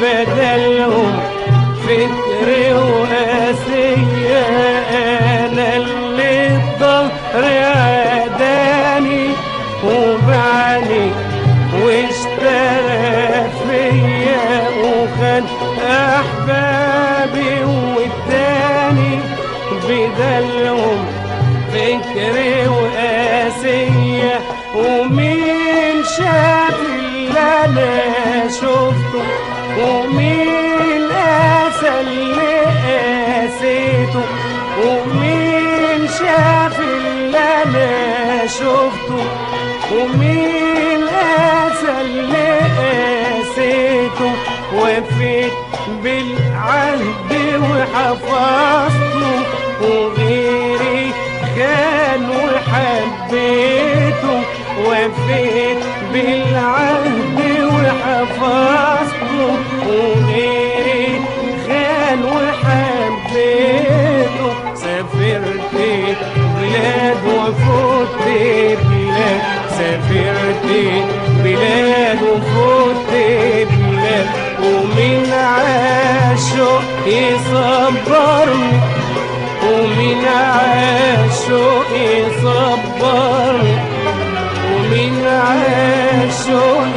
بدلهم فكر وقاسية. أنا اللي الظهر عداني وبعني واشترى فيا وخد أحبابي واداني بدلهم فكر وقاسية. ومين شاف اللي أنا شفته ومين قاسى اللي قاسيته ومين شاف اللي أنا شفته ومين قاسى اللي قاسيته. وفيت بالعهد وحفظته وغيري كان وحبيته. وفيت بالعهد وحفظته وغيري خان وحبيته. سافرت بلاد وفوت بلاد سافرت بلاد وفوت بلاد. ومن عاشق يصبرني ومن عاشق يصبرني ومن عاشق